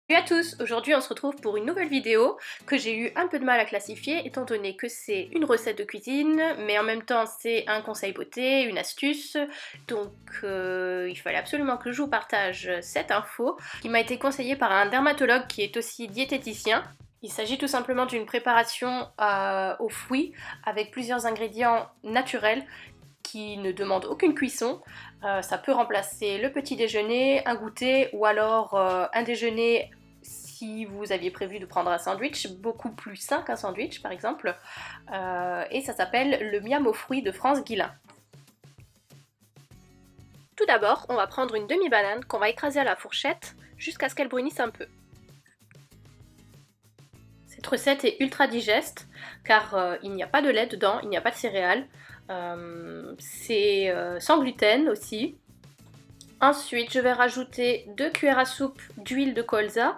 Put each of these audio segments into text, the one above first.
Salut à tous, aujourd'hui on se retrouve pour une nouvelle vidéo que j'ai eu un peu de mal à classifier étant donné que c'est une recette de cuisine mais en même temps c'est un conseil beauté, une astuce, donc il fallait absolument que je vous partage cette info qui m'a été conseillée par un dermatologue qui est aussi diététicien. Il s'agit tout simplement d'une préparation aux fruits avec plusieurs ingrédients naturels qui ne demandent aucune cuisson. Ça peut remplacer le petit déjeuner, un goûter ou alors un déjeuner si vous aviez prévu de prendre un sandwich, beaucoup plus sain qu'un sandwich par exemple. Et ça s'appelle le miam aux fruits de France Guillain. Tout d'abord, on va prendre une demi-banane qu'on va écraser à la fourchette jusqu'à ce qu'elle brunisse un peu. Cette recette est ultra digeste car il n'y a pas de lait dedans, il n'y a pas de céréales. C'est sans gluten aussi. Ensuite, je vais rajouter 2 cuillères à soupe d'huile de colza,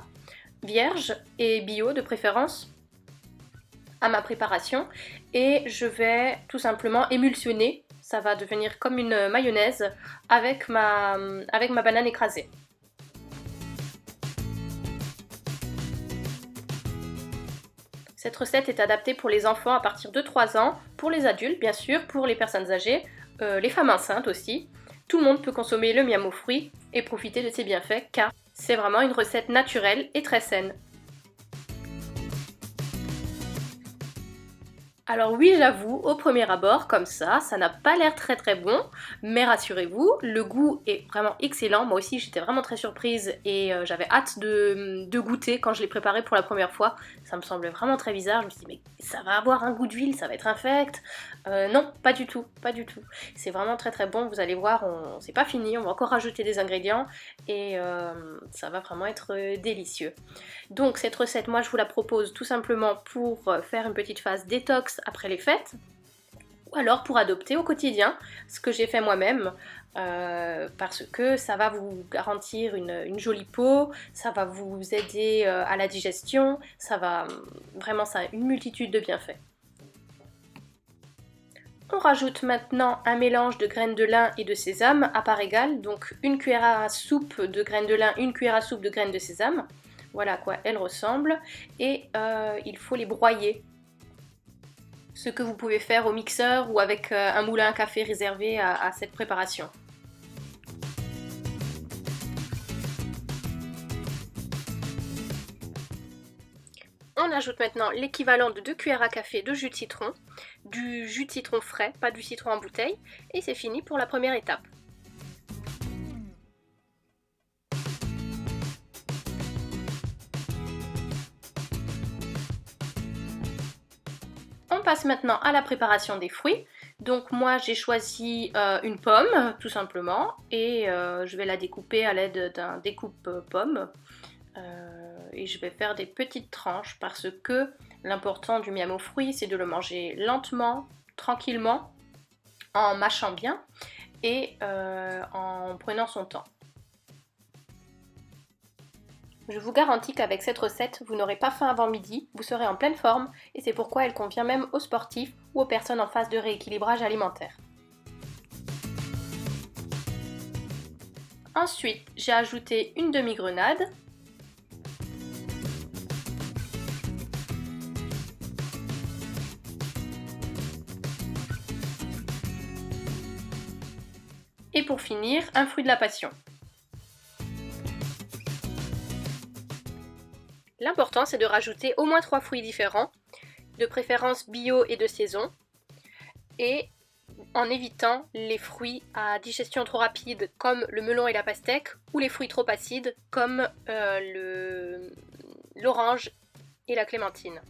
vierge et bio de préférence, à ma préparation. Et je vais tout simplement émulsionner, ça va devenir comme une mayonnaise avec ma banane écrasée. Cette recette est adaptée pour les enfants à partir de 3 ans, pour les adultes bien sûr, pour les personnes âgées, les femmes enceintes aussi. Tout le monde peut consommer le miam aux fruits et profiter de ses bienfaits car c'est vraiment une recette naturelle et très saine. Alors oui, j'avoue, au premier abord, comme ça n'a pas l'air très bon, mais rassurez-vous, le goût est vraiment excellent. Moi aussi, j'étais vraiment très surprise et j'avais hâte de goûter quand je l'ai préparé pour la première fois. Ça me semblait vraiment très bizarre, je me suis dit mais ça va avoir un goût d'huile, ça va être infect. Non, pas du tout, pas du tout. C'est vraiment très bon, vous allez voir, c'est pas fini, on va encore rajouter des ingrédients et ça va vraiment être délicieux. Donc cette recette, moi je vous la propose tout simplement pour faire une petite phase détox après les fêtes, ou alors pour adopter au quotidien, ce que j'ai fait moi-même, parce que ça va vous garantir une jolie peau, ça va vous aider à la digestion, ça va vraiment, ça a une multitude de bienfaits. On rajoute maintenant un mélange de graines de lin et de sésame à part égale, donc une cuillère à soupe de graines de lin, une cuillère à soupe de graines de sésame. Voilà à quoi elles ressemblent. Et il faut les broyer. Ce que vous pouvez faire au mixeur ou avec un moulin à café réservé à cette préparation. On ajoute maintenant l'équivalent de 2 cuillères à café de jus de citron, du jus de citron frais, pas du citron en bouteille, et c'est fini pour la première étape. On passe maintenant à la préparation des fruits. Donc moi j'ai choisi une pomme tout simplement et je vais la découper à l'aide d'un découpe pomme et je vais faire des petites tranches parce que l'important du miam aux fruits c'est de le manger lentement, tranquillement, en mâchant bien et en prenant son temps. Je vous garantis qu'avec cette recette, vous n'aurez pas faim avant midi, vous serez en pleine forme et c'est pourquoi elle convient même aux sportifs ou aux personnes en phase de rééquilibrage alimentaire. Ensuite, j'ai ajouté une demi-grenade. Et pour finir, un fruit de la passion. L'important c'est de rajouter au moins 3 fruits différents, de préférence bio et de saison, et en évitant les fruits à digestion trop rapide comme le melon et la pastèque, ou les fruits trop acides comme l'orange et la clémentine.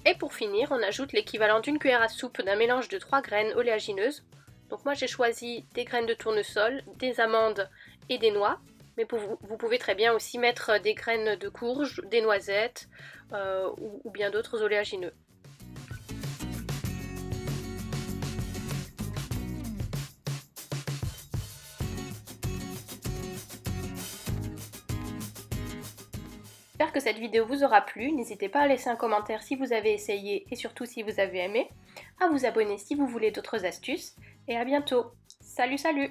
Et pour finir, on ajoute l'équivalent d'une cuillère à soupe d'un mélange de 3 graines oléagineuses. Donc moi j'ai choisi des graines de tournesol, des amandes et des noix. Mais vous pouvez très bien aussi mettre des graines de courge, des noisettes ou bien d'autres oléagineux. J'espère que cette vidéo vous aura plu, n'hésitez pas à laisser un commentaire si vous avez essayé et surtout si vous avez aimé, à vous abonner si vous voulez d'autres astuces, et à bientôt. Salut salut!